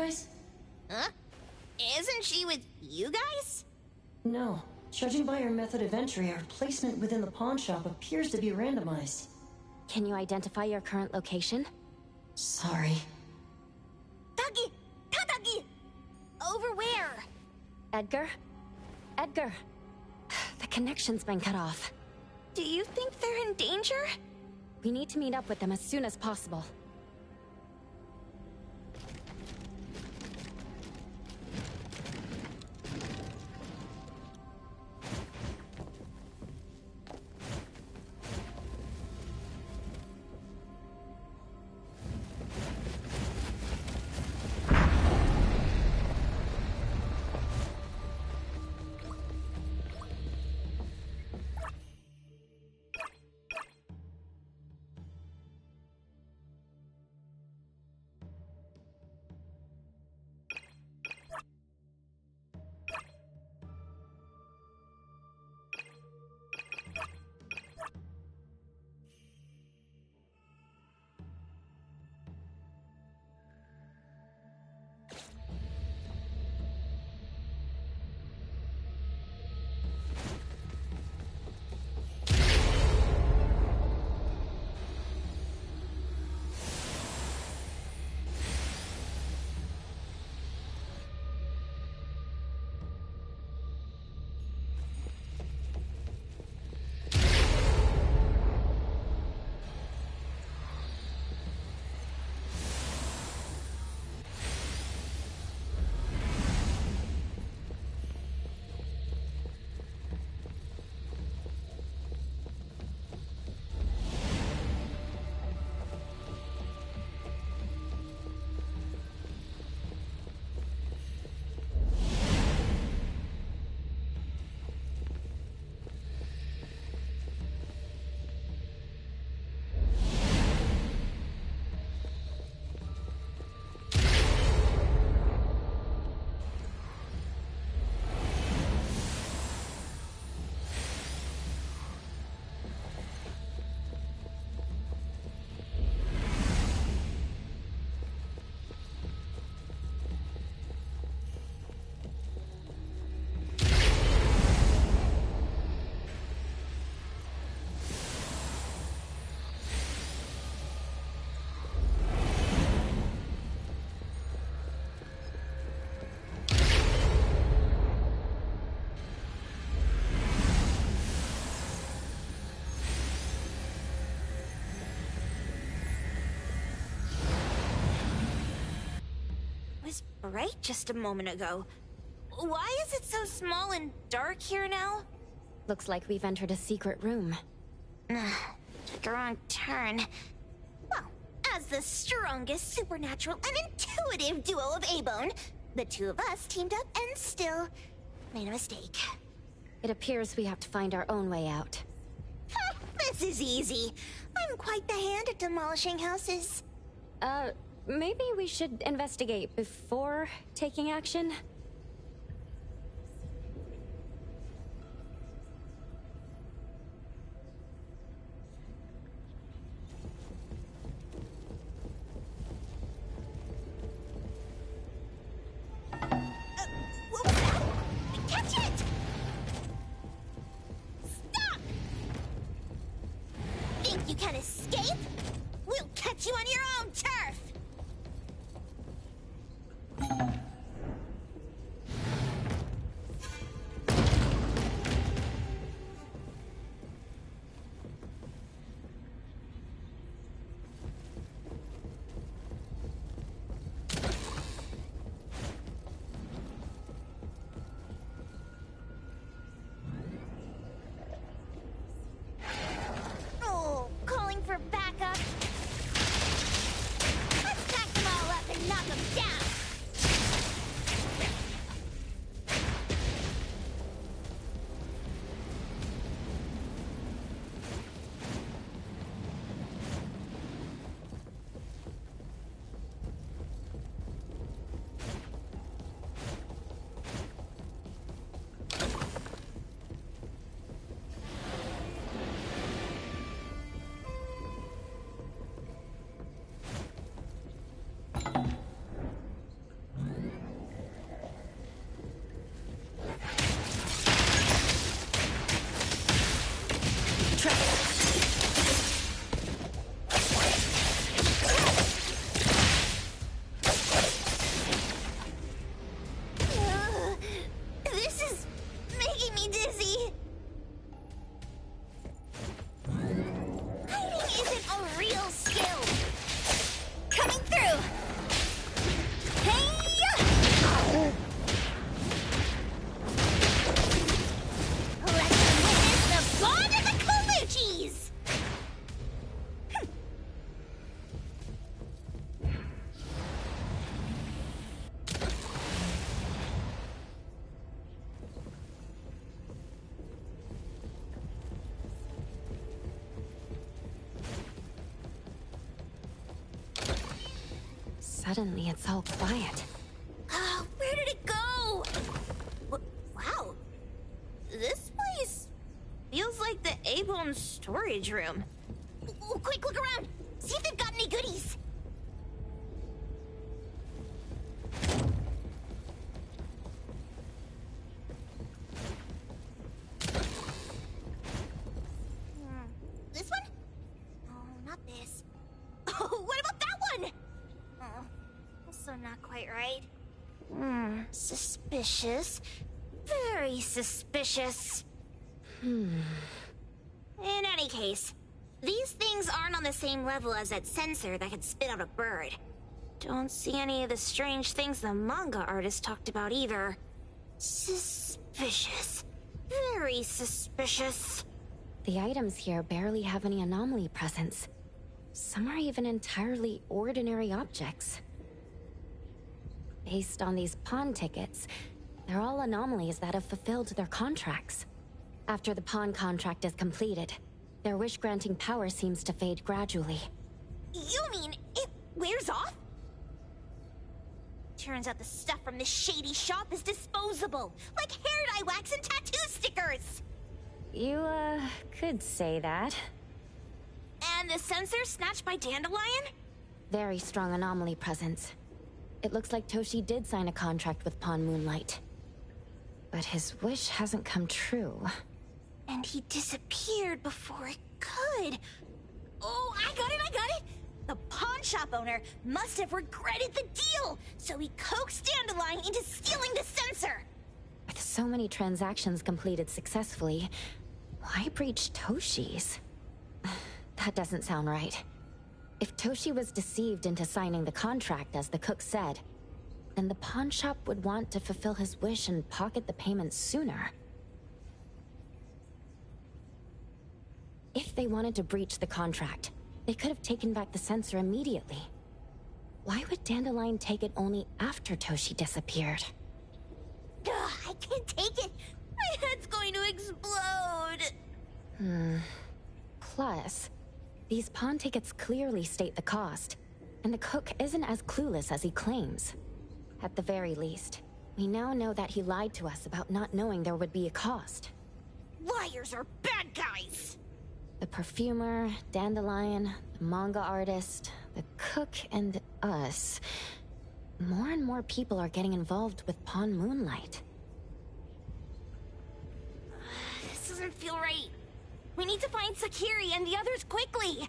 guys? Huh? Isn't she with you guys? No. Judging by your method of entry, our placement within the pawn shop appears to be randomized. Can you identify your current location? Sorry. Tagi! Tadagi! Over where? Edgar? Edgar! The connection's been cut off. Do you think they're in danger? We need to meet up with them as soon as possible. Bright just a moment ago. Why is it so small and dark here now? Looks like we've entered a secret room. Took a wrong turn. Well, as the strongest supernatural and intuitive duo of A-Bone, the two of us teamed up and still made a mistake. It appears we have to find our own way out. This is easy. I'm quite the hand at demolishing houses. Maybe we should investigate before taking action? What was that? Catch it! Stop! Think you can escape? We'll catch you on your own turf! Oh, calling for backup. Suddenly, it's all quiet. Oh, where did it go? Wow. This place feels like the A-Bone storage room. Quick, look around. See if they've got any goodies. This one? Oh, not this. Oh, what about that one? Oh, also not quite right. Suspicious. Very suspicious. In any case, these things aren't on the same level as that sensor that could spit out a bird. Don't see any of the strange things the manga artist talked about either. Suspicious. Very suspicious. The items here barely have any anomaly presence. Some are even entirely ordinary objects. Based on these pawn tickets, they're all anomalies that have fulfilled their contracts. After the pawn contract is completed, their wish-granting power seems to fade gradually. You mean it wears off? Turns out the stuff from this shady shop is disposable, like hair dye wax and tattoo stickers. You, could say that. And the sensor snatched by Dandelion? Very strong anomaly presence. It looks like Toshi did sign a contract with Pawn Moonlight. But his wish hasn't come true. And he disappeared before it could. Oh, I got it! The pawn shop owner must have regretted the deal, so he coaxed Dandelion into stealing the sensor. With so many transactions completed successfully, why breach Toshi's? That doesn't sound right. If Toshi was deceived into signing the contract, as the cook said, then the pawn shop would want to fulfill his wish and pocket the payment sooner. If they wanted to breach the contract, they could have taken back the sensor immediately. Why would Dandelion take it only after Toshi disappeared? Ugh, I can't take it. My head's going to explode. Plus, these pawn tickets clearly state the cost, and the cook isn't as clueless as he claims. At the very least, we now know that he lied to us about not knowing there would be a cost. Liars are bad guys. The perfumer, Dandelion, the manga artist, the cook, and us. More and more people are getting involved with Pawn Moonlight. This doesn't feel right. We need to find Sakiri and the others quickly.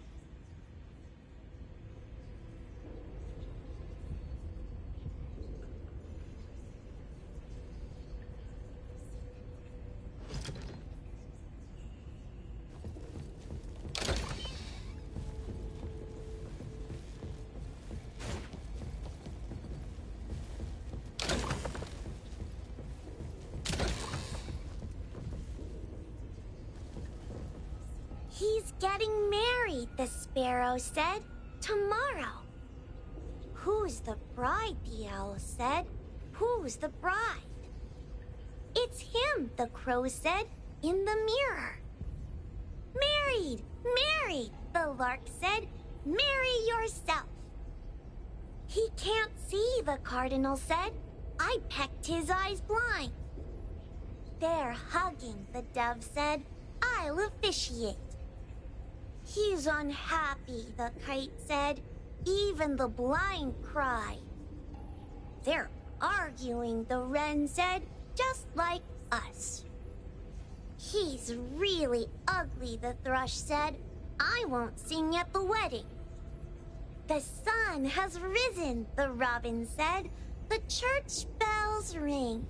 He's getting married, the sparrow said. Tomorrow. Who's the bride, the owl said. Who's the bride? It's him, the crow said, in the mirror. Married, married, the lark said. Marry yourself. He can't see, the cardinal said. I pecked his eyes blind. They're hugging, the dove said. I'll officiate. He's unhappy, the kite said. Even the blind cried. They're arguing, the wren said, just like us. He's really ugly, the thrush said. I won't sing at the wedding. The sun has risen, the robin said. The church bells ring.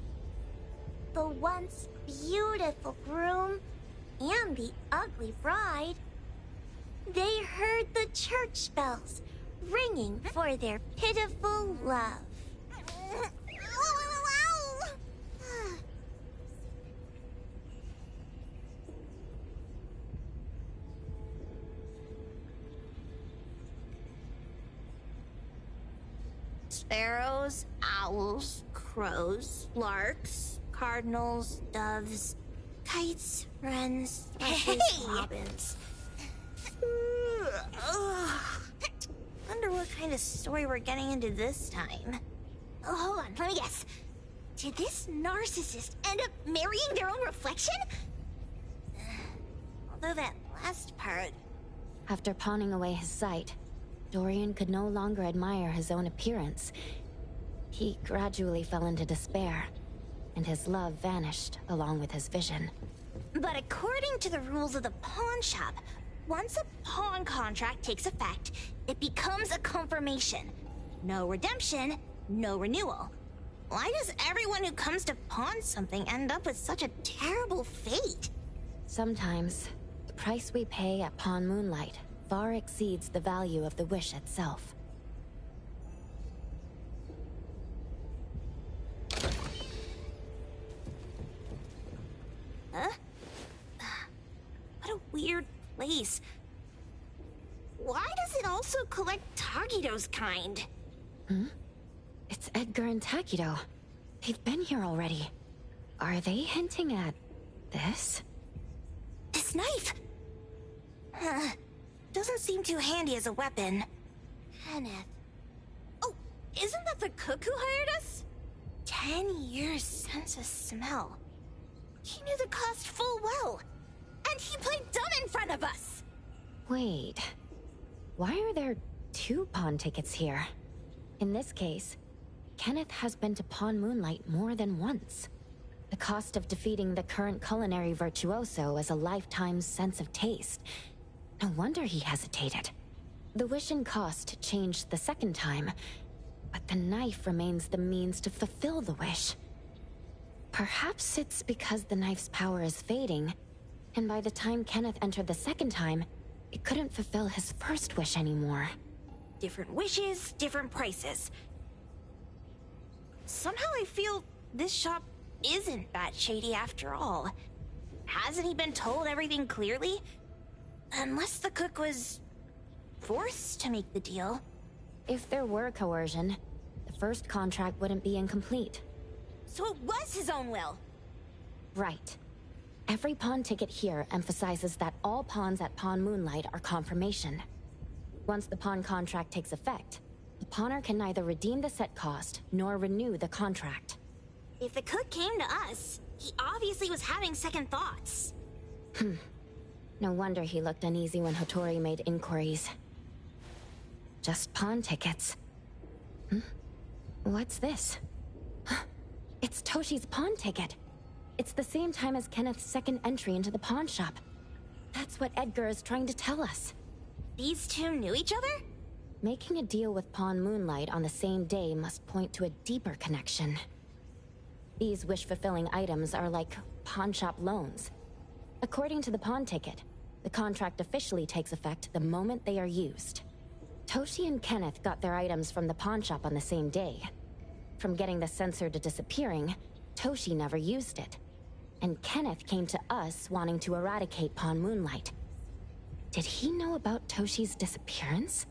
The once beautiful groom and the ugly bride, they heard the church bells ringing for their pitiful love. Sparrows, owls, crows, larks, cardinals, doves, kites, wrens, thrushes, robins. Wonder what kind of story we're getting into this time. Oh, hold on, let me guess. Did this narcissist end up marrying their own reflection? Although that last part... After pawning away his sight, Dorian could no longer admire his own appearance. He gradually fell into despair, and his love vanished along with his vision. But according to the rules of the pawn shop, once a pawn contract takes effect, it becomes a confirmation. No redemption, no renewal. Why does everyone who comes to pawn something end up with such a terrible fate? Sometimes, the price we pay at Pawn Moonlight far exceeds the value of the wish itself. Huh? What a weird place. Why does it also collect Tagido's kind? It's Edgar and Takido. They've been here already. Are they hinting at this? This knife! Doesn't seem too handy as a weapon. Kenneth. Oh, isn't that the cook who hired us? 10 years sense of smell. He knew the cost full well. And he played dumb in front of us! Wait. Why are there 2 pawn tickets here? In this case, Kenneth has been to Pawn Moonlight more than once. The cost of defeating the current culinary virtuoso is a lifetime's sense of taste. No wonder he hesitated. The wish and cost changed the second time, but the knife remains the means to fulfill the wish. Perhaps it's because the knife's power is fading, and by the time Kenneth entered the second time, it couldn't fulfill his first wish anymore. Different wishes, different prices. Somehow I feel this shop isn't that shady after all. Hasn't he been told everything clearly? Unless the cook was forced to make the deal. If there were coercion, the first contract wouldn't be incomplete. So it was his own will. Right. Every pawn ticket here emphasizes that all pawns at Pawn Moonlight are confirmation. Once the pawn contract takes effect, the pawner can neither redeem the set cost nor renew the contract. If the cook came to us, he obviously was having second thoughts. No wonder he looked uneasy when Hotori made inquiries. Just pawn tickets. What's this? It's Toshi's pawn ticket. It's the same time as Kenneth's second entry into the pawn shop. That's what Edgar is trying to tell us. These two knew each other? Making a deal with Pawn Moonlight on the same day must point to a deeper connection. These wish-fulfilling items are like pawn shop loans. According to the pawn ticket, the contract officially takes effect the moment they are used. Toshi and Kenneth got their items from the pawn shop on the same day. From getting the sensor to disappearing, Toshi never used it. And Kenneth came to us wanting to eradicate Pawn Moonlight. Did he know about Toshi's disappearance?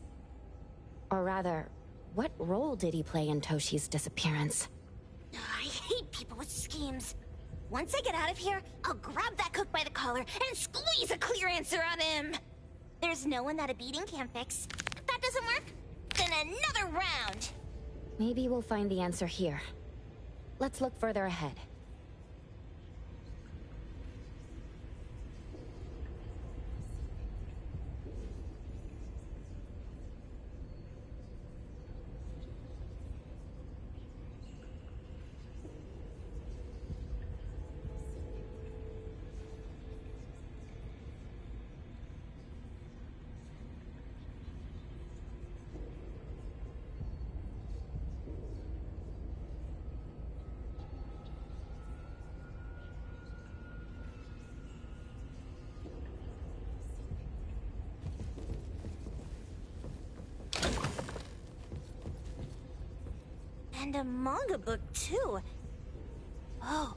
Or rather, what role did he play in Toshi's disappearance? I hate people with schemes. Once I get out of here, I'll grab that cook by the collar and squeeze a clear answer out of him. There's no one that a beating can't fix. If that doesn't work, then another round. Maybe we'll find the answer here. Let's look further ahead. And a manga book, too. Oh,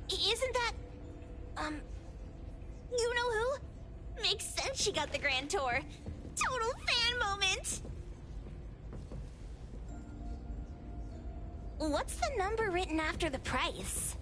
isn't that... you know who? Makes sense she got the grand tour. Total fan moment! What's the number written after the price?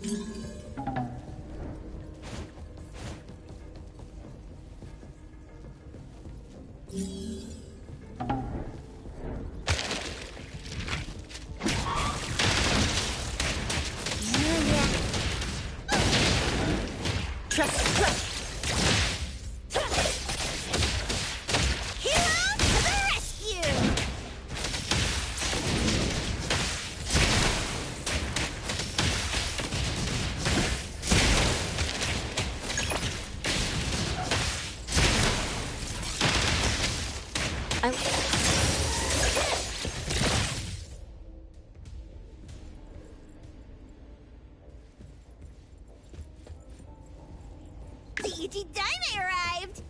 D.U.T. Dynamite arrived!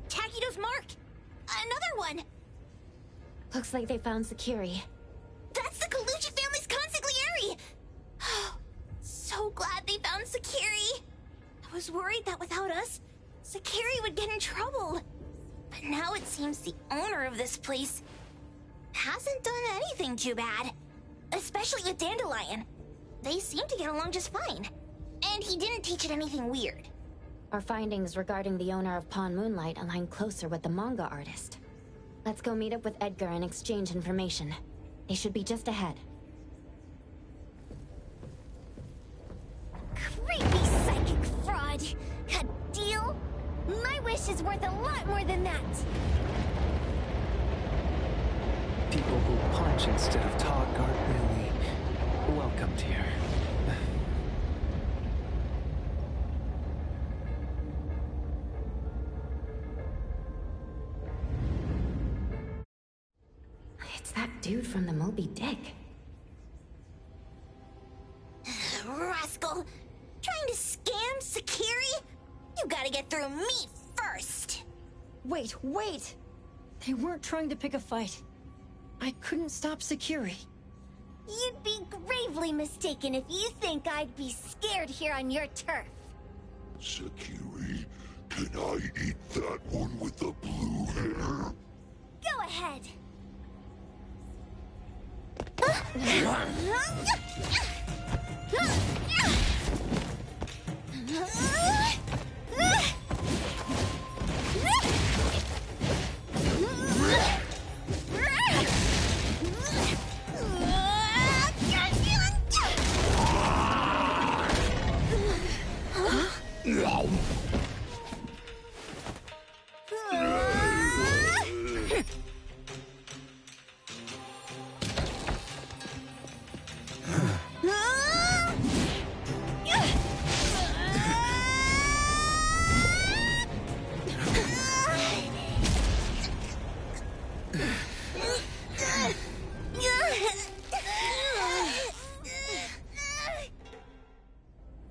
Takido's mark! Another one! Looks like they found Sakiri. That's the Colucci family's consigliere! So glad they found Sakiri! I was worried that without us, Sakiri would get in trouble. But now it seems the owner of this place hasn't done anything too bad. Especially with Dandelion. They seem to get along just fine. And he didn't teach it anything weird. Our findings regarding the owner of Pawn Moonlight align closer with the manga artist. Let's go meet up with Edgar and exchange information. They should be just ahead. Creepy psychic fraud! A deal? My wish is worth a lot more than that! People who punch instead of talk aren't really welcomed here. It's that dude from the Moby Dick. Rascal! Trying to scam Sakiri? You gotta get through me first! Wait! They weren't trying to pick a fight. I couldn't stop Sakiri. You'd be gravely mistaken if you think I'd be scared here on your turf. Sakiri, can I eat that one with the blue hair? Go ahead.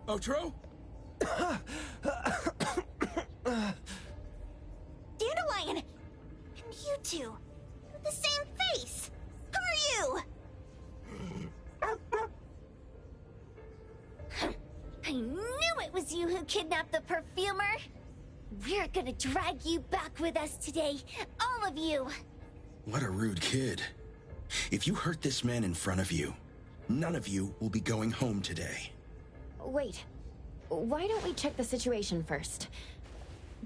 Otro? Dandelion! And you two! With the same face! Who are you? I knew it was you who kidnapped the perfumer! We're gonna drag you back with us today, all of you! What a rude kid. If you hurt this man in front of you, none of you will be going home today. Wait. Why don't we check the situation first?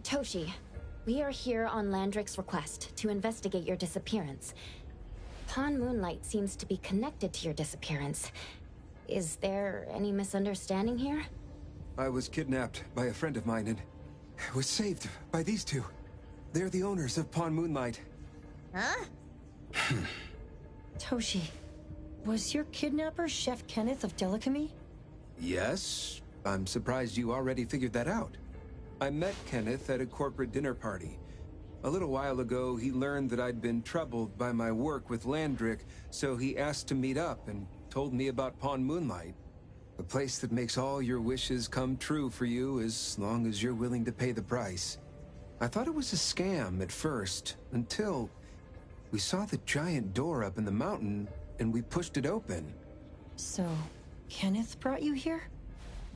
Toshi, we are here on Landrick's request to investigate your disappearance. Pawn Moonlight seems to be connected to your disappearance. Is there any misunderstanding here? I was kidnapped by a friend of mine and was saved by these two. They're the owners of Pawn Moonlight. Huh? Toshi, was your kidnapper Chef Kenneth of Delicamy? Yes? I'm surprised you already figured that out. I met Kenneth at a corporate dinner party. A little while ago, he learned that I'd been troubled by my work with Landrick, so he asked to meet up and told me about Pawn Moonlight. A place that makes all your wishes come true for you as long as you're willing to pay the price. I thought it was a scam at first, until we saw the giant door up in the mountain and we pushed it open. So, Kenneth brought you here?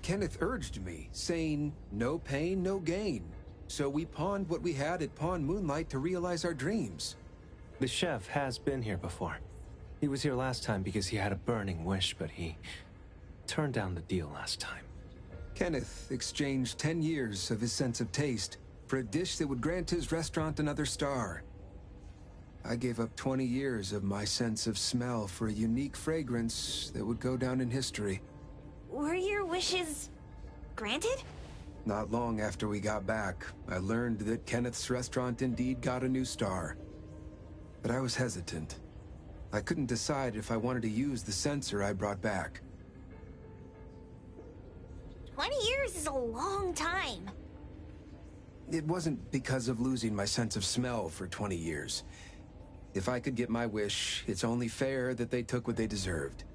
Kenneth urged me, saying, no pain, no gain. So we pawned what we had at Pawn Moonlight to realize our dreams. The chef has been here before. He was here last time because he had a burning wish, but he turned down the deal last time. Kenneth exchanged 10 years of his sense of taste for a dish that would grant his restaurant another star. I gave up 20 years of my sense of smell for a unique fragrance that would go down in history. Were your wishes granted? Not long after we got back, I learned that Kenneth's restaurant indeed got a new star. But I was hesitant. I couldn't decide if I wanted to use the sensor I brought back. 20 years is a long time. It wasn't because of losing my sense of smell for 20 years. If I could get my wish, it's only fair that they took what they deserved.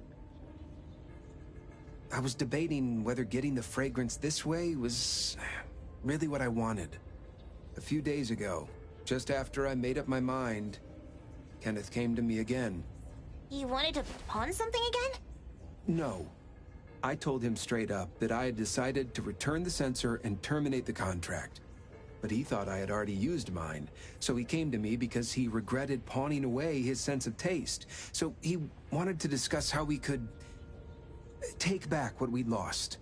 I was debating whether getting the fragrance this way was really what I wanted. A few days ago, just after I made up my mind, Kenneth came to me again. You wanted to pawn something again? No. I told him straight up that I had decided to return the sensor and terminate the contract. But he thought I had already used mine, so he came to me because he regretted pawning away his sense of taste. So he wanted to discuss how we could take back what we'd lost.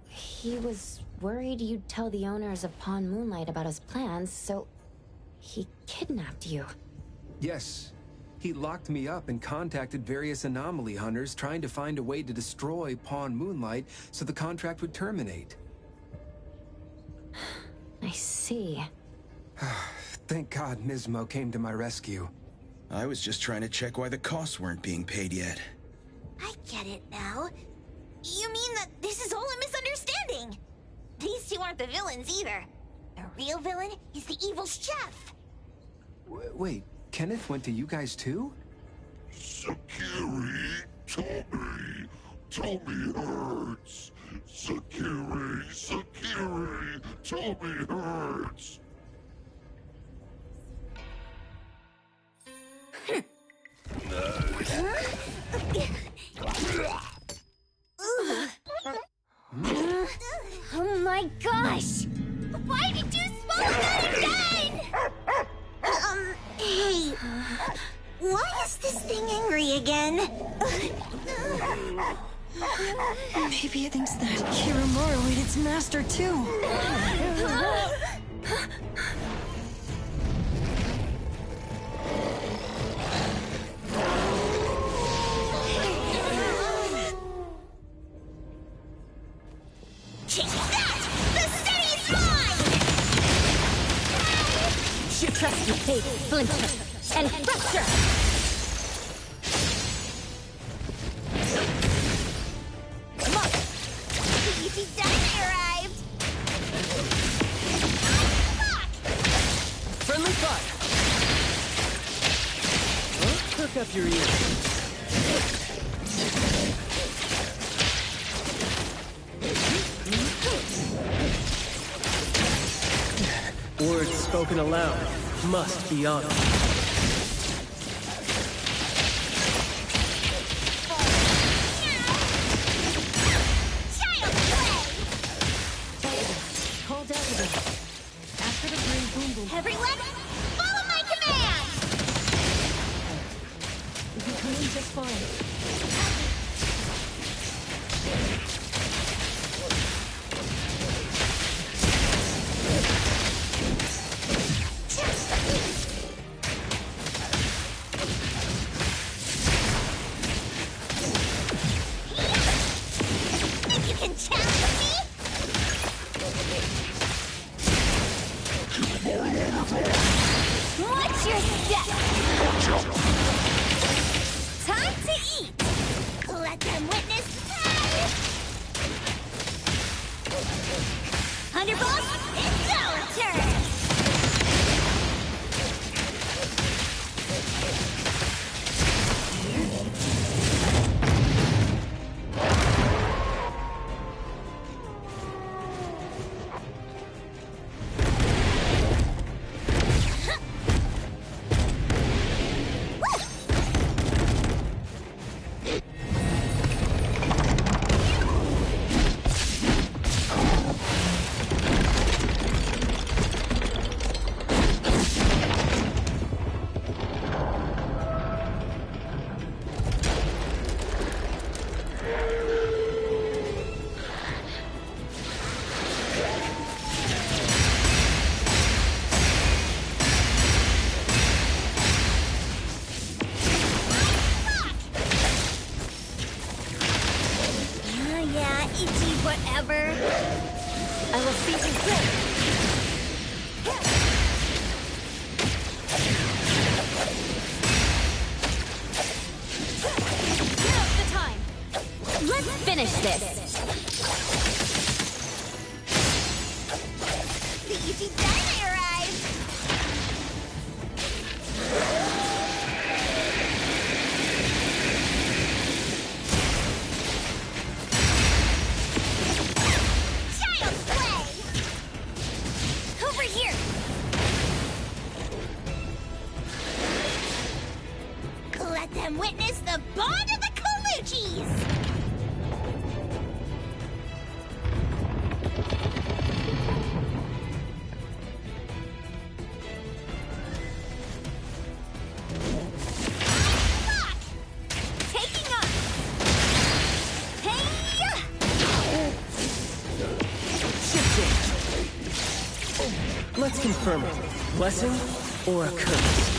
He was worried you'd tell the owners of Pawn Moonlight about his plans, so he kidnapped you. Yes. He locked me up and contacted various anomaly hunters trying to find a way to destroy Pawn Moonlight so the contract would terminate. I see. Thank God Nismo came to my rescue. I was just trying to check why the costs weren't being paid yet. I get it now. You mean that this is all a misunderstanding? These two aren't the villains either. The real villain is the evil chef. Wait, Kenneth went to you guys too? Sakiri, Tommy hurts. Sakiri, Tommy hurts. Oh my gosh! Why did you swallow that again? Hey. Why is this thing angry again? Maybe it thinks that Kirimura ate its master too. Take that! The city is mine! Trust your fate, Splinter, and fracture! Come on! The easy dynamite arrived! Friendly fire! Well, perk up your ears. Words spoken aloud must be honored. Child play! Call down to them. After the green boom boom. Everyone, follow my command! We'll be coming just fine. Think you can challenge me? Watch your step! Time to eat! Let them witness pain! Thunderbolt, it's our turn! Now's the time. Let's finish this. The easy diner arrived! Child's play! Over here! Let them witness the bond of the Colucci's! Lock! Taking off! Hey-ya! Let's confirm it. Blessing or a curse?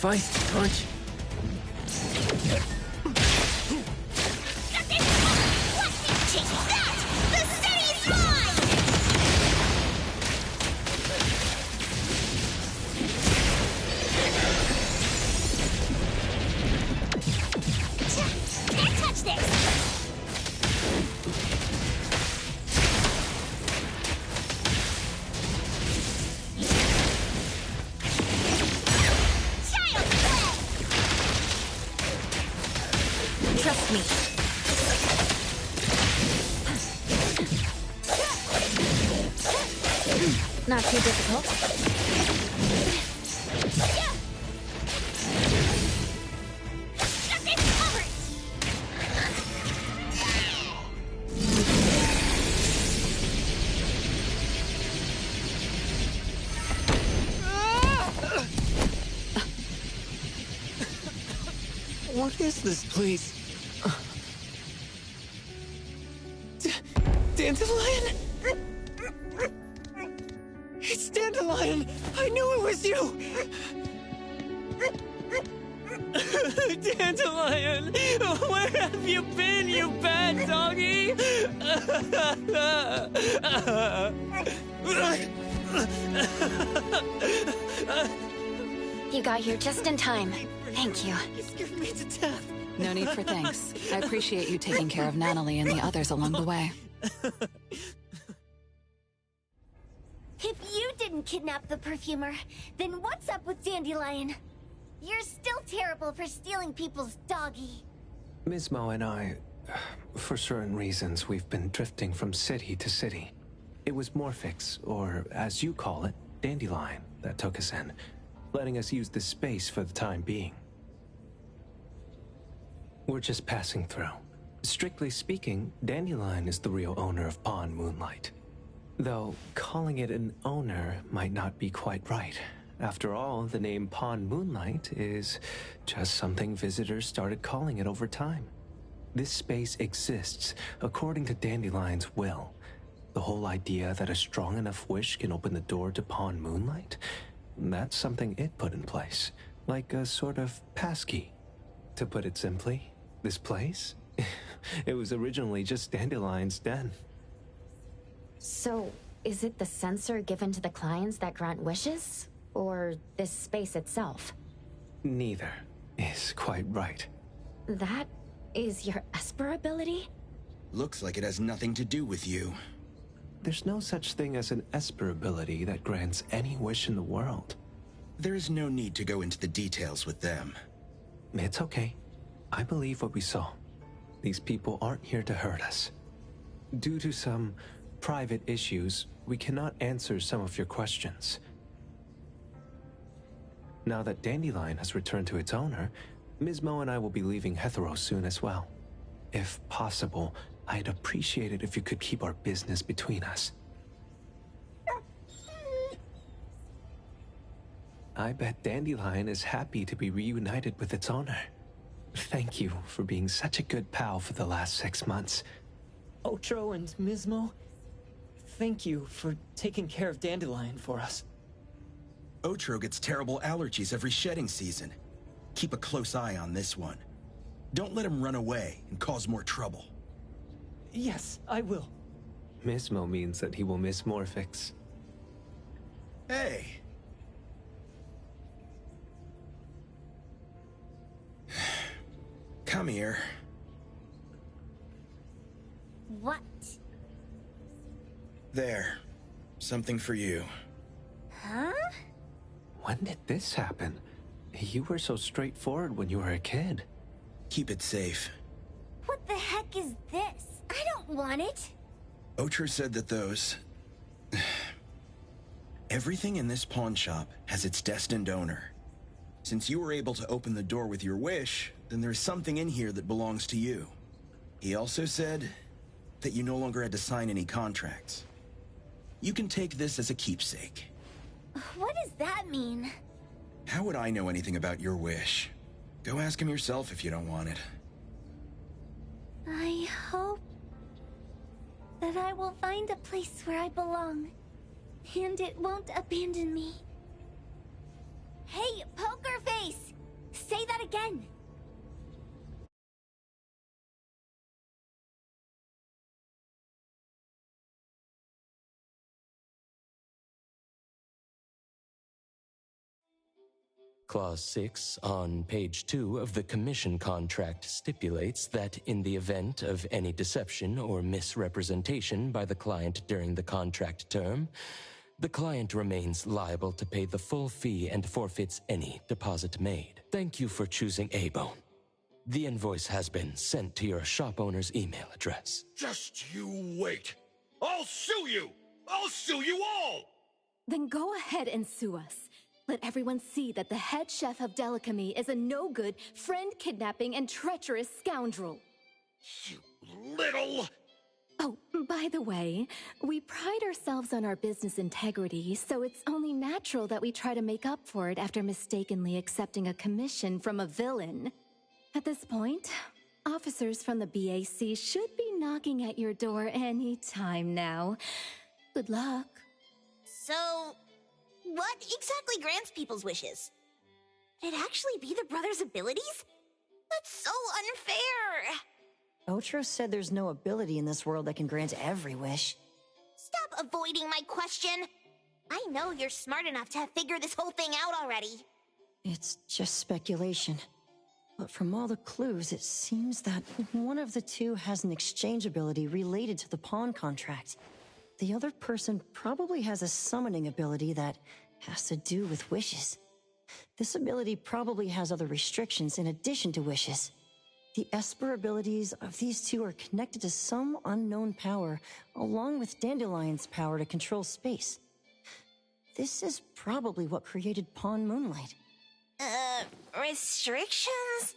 Feisty punch. Let me take that! The city's mine! Can't touch this! Child's play! Trust me. Not too difficult. Nothing covered! What is this place? Dandelion? It's Dandelion! I knew it was you! Dandelion! Where have you been, you bad doggy? You got here just in time. Thank you. You scared me to death. No need for thanks. I appreciate you taking care of Natalie and the others along the way. If you didn't kidnap the perfumer, then what's up with Dandelion? You're still terrible for stealing people's doggy. Ms. Mo and I, for certain reasons, we've been drifting from city to city. It was Morphix, or as you call it, Dandelion, that took us in, letting us use this space for the time being. We're just passing through. Strictly speaking, Dandelion is the real owner of Pawn Moonlight. Though, calling it an owner might not be quite right. After all, the name Pawn Moonlight is just something visitors started calling it over time. This space exists according to Dandelion's will. The whole idea that a strong enough wish can open the door to Pawn Moonlight? That's something it put in place. Like a sort of passkey. To put it simply, this place? It was originally just Dandelion's den. So, is it the sensor given to the clients that grant wishes? Or this space itself? Neither is quite right. That is your Esper ability? Looks like it has nothing to do with you. There's no such thing as an Esper ability that grants any wish in the world. There's no need to go into the details with them. It's okay. I believe what we saw. These people aren't here to hurt us. Due to some private issues, we cannot answer some of your questions. Now that Dandelion has returned to its owner, Ms. Mo and I will be leaving Hetheros soon as well. If possible, I'd appreciate it if you could keep our business between us. I bet Dandelion is happy to be reunited with its owner. Thank you for being such a good pal for the last 6 months. Otro and Mismo, thank you for taking care of Dandelion for us. Otro gets terrible allergies every shedding season. Keep a close eye on this one. Don't let him run away and cause more trouble. Yes, I will. Mismo means that he will miss Morphix. Hey! Come here. What? There. Something for you. Huh? When did this happen? You were so straightforward when you were a kid. Keep it safe. What the heck is this? I don't want it. Otro said that those... Everything in this pawn shop has its destined owner. Since you were able to open the door with your wish, then there's something in here that belongs to you. He also said that you no longer had to sign any contracts. You can take this as a keepsake. What does that mean? How would I know anything about your wish? Go ask him yourself if you don't want it. I hope that I will find a place where I belong, and it won't abandon me. Hey, Poker Face! Say that again! Clause 6 on page 2 of the commission contract stipulates that in the event of any deception or misrepresentation by the client during the contract term, the client remains liable to pay the full fee and forfeits any deposit made. Thank you for choosing A-Bone. The invoice has been sent to your shop owner's email address. Just you wait. I'll sue you! I'll sue you all! Then go ahead and sue us. Let everyone see that the head chef of Delicamy is a no-good, friend-kidnapping, and treacherous scoundrel. You little... Oh, by the way, we pride ourselves on our business integrity, so it's only natural that we try to make up for it after mistakenly accepting a commission from a villain. At this point, officers from the BAC should be knocking at your door any time now. Good luck. So, what exactly grants people's wishes? Could it actually be the brothers' abilities? That's so unfair! Otro said there's no ability in this world that can grant every wish. Stop avoiding my question! I know you're smart enough to have figured this whole thing out already. It's just speculation. But from all the clues, it seems that one of the two has an exchange ability related to the pawn contract. The other person probably has a summoning ability that has to do with wishes. This ability probably has other restrictions in addition to wishes. The Esper abilities of these two are connected to some unknown power, along with Dandelion's power to control space. This is probably what created Pawn Moonlight. Restrictions?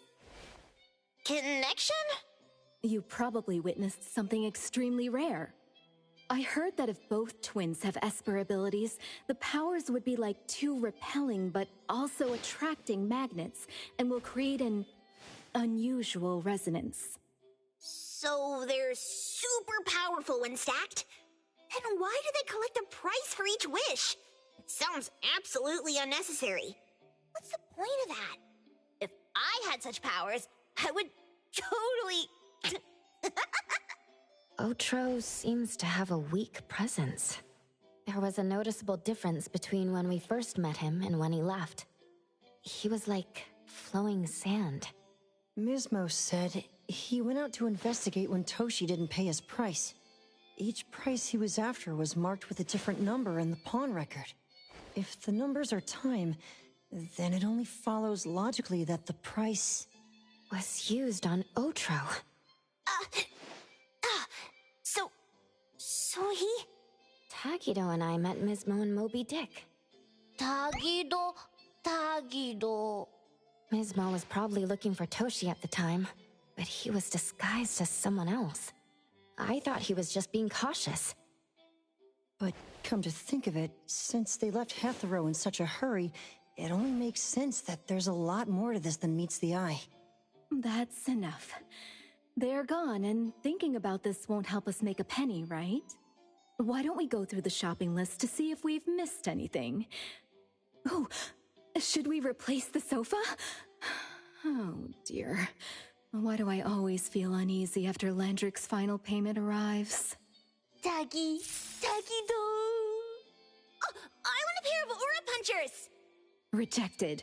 Connection? You probably witnessed something extremely rare. I heard that if both twins have Esper abilities, the powers would be like two repelling but also attracting magnets, and will create an unusual resonance. So they're super powerful when stacked? Then why do they collect a price for each wish? It sounds absolutely unnecessary. What's the point of that? If I had such powers, I would totally... Otro seems to have a weak presence. There was a noticeable difference between when we first met him and when he left. He was like flowing sand. Mismo said he went out to investigate when Toshi didn't pay his price. Each price he was after was marked with a different number in the pawn record. If the numbers are time, then it only follows logically that the price was used on Otro. So he... Tagido and I met Mismo and Moby Dick. Tagido... Mismo was probably looking for Toshi at the time, but he was disguised as someone else. I thought he was just being cautious. But come to think of it, since they left Hetero in such a hurry, it only makes sense that there's a lot more to this than meets the eye. That's enough. They're gone, and thinking about this won't help us make a penny, right? Why don't we go through the shopping list to see if we've missed anything? Oh, should we replace the sofa? Oh, dear. Why do I always feel uneasy after Landrick's final payment arrives? Doggy, doggy do. Oh, I want a pair of aura punchers. Rejected.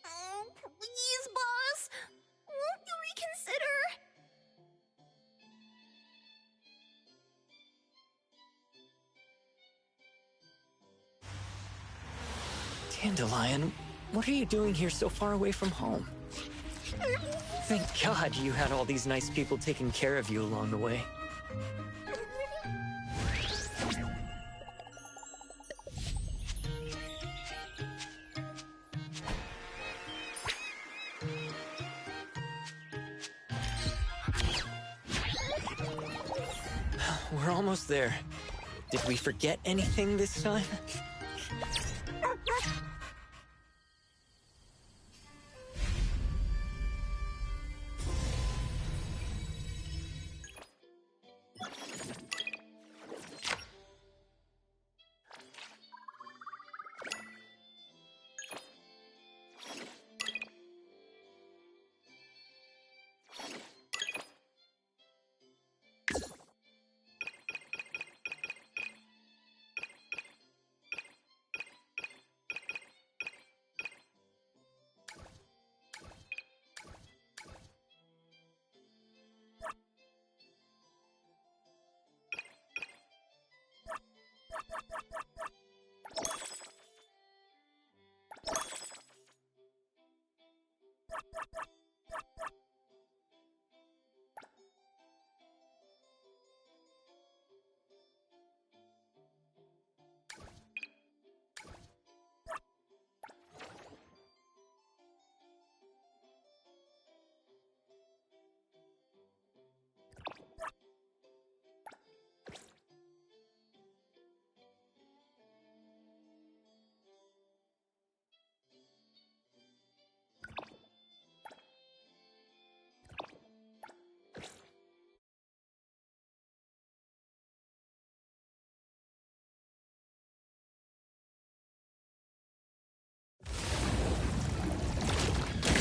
Oh, please, boss. Won't you reconsider? Dandelion, what are you doing here so far away from home? Thank God you had all these nice people taking care of you along the way. We're almost there. Did we forget anything this time?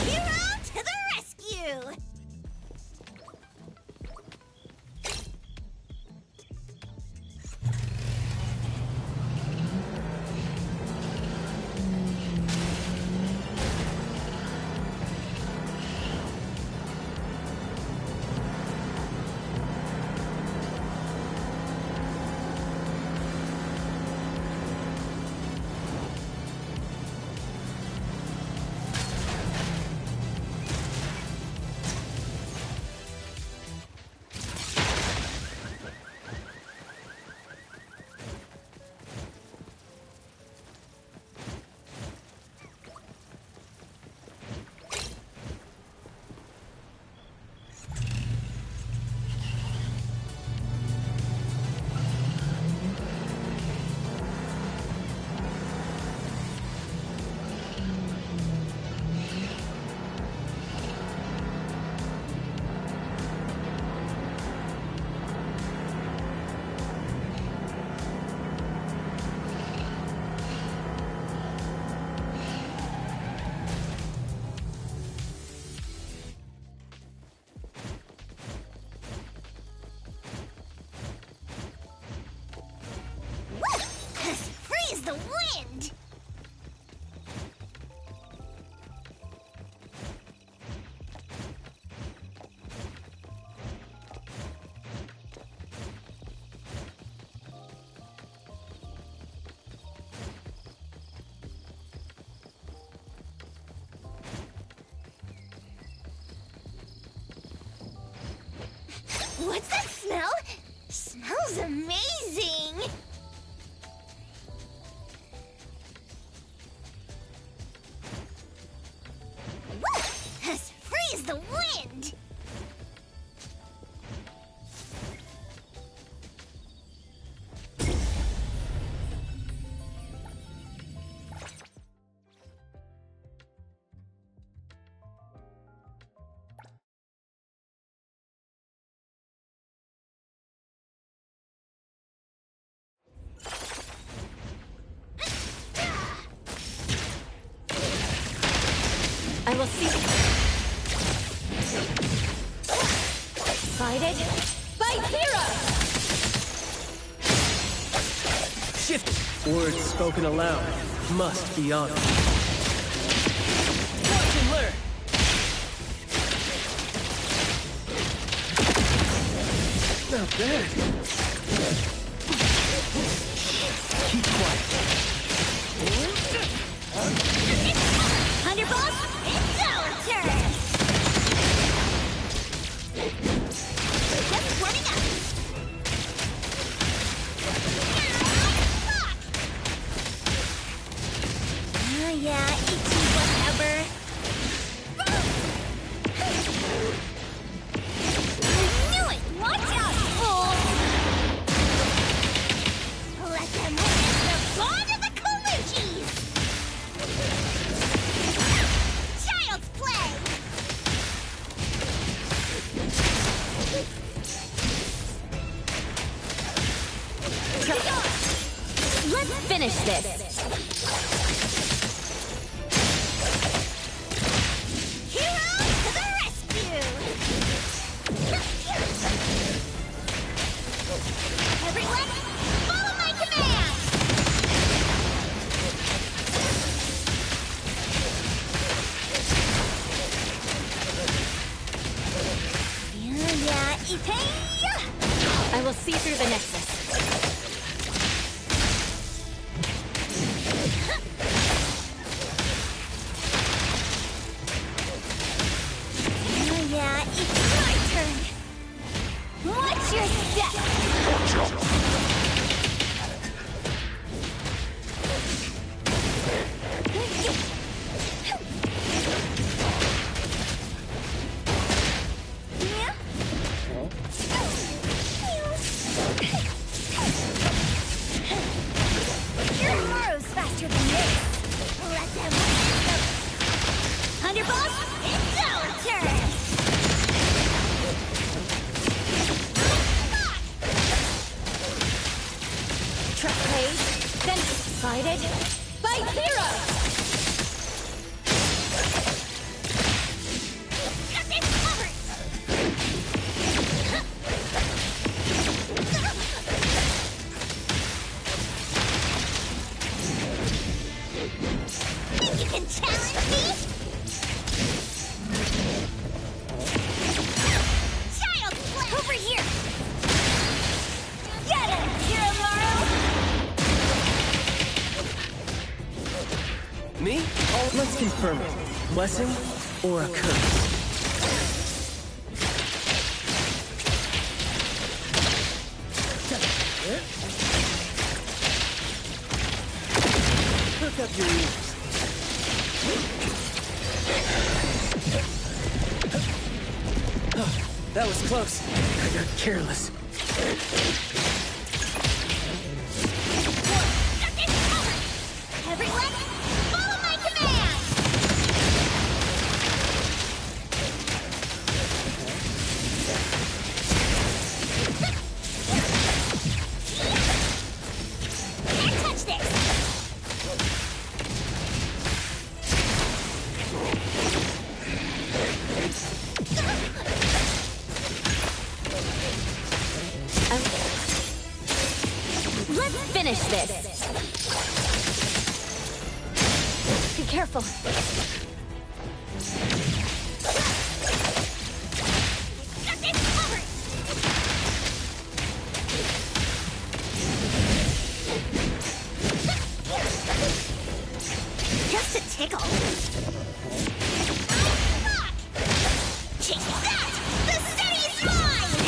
Hero to the rescue! Freeze the wind! What's that smell? Smells amazing! Freeze the wind! I will see. Guided by Zero! Shift! Words spoken aloud must be honored. Watch and learn! Not bad. Keep quiet. Thunderbolt, it's our turn! Just warming up. Oh yeah, it's whatever. I knew it! Watch out, fool! Let them witness the bond of the Kaluchis! Child's play! Let's finish this. Heroes to the rescue! Everyone, follow my command! Yeah, Itay! I will see through the Nexus. Yeah, it's my turn. Watch your step. Yeah. Your arrow's faster than this. Let them witness the Thunderbolt. It's our turn. Trap page, then guided by Zero! Got this covered. Think you can challenge me? Child's play! Over here! Get him, Kiramaru! Me? Let's confirm it. Blessing or a curse? Perk up your ears. Oh, that was close. I got careless. Got this covered! Everyone, follow my command! Can't touch this! Let's finish this. Be careful. Got this covered! Just a tickle. Fuck! Chase that! The city's mine!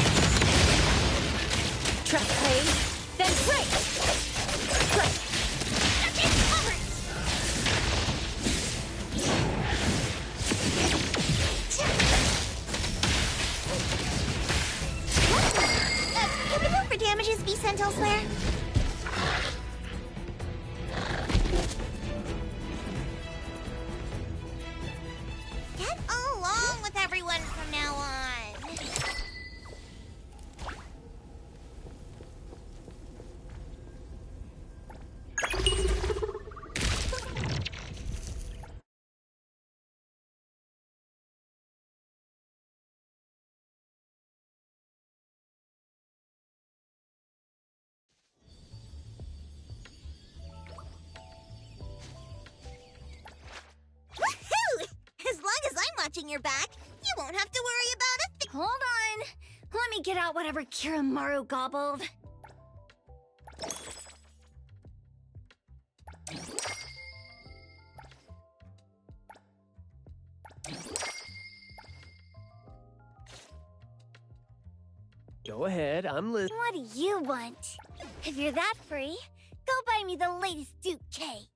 Trap page, then break! Got this covered! Can the vote for damages be sent elsewhere? scratching your back. You won't have to worry about a thing. Hold on. Let me get out whatever Kiramaru gobbled. Go ahead, I'm listening. What do you want? If you're that free, go buy me the latest Duke cake.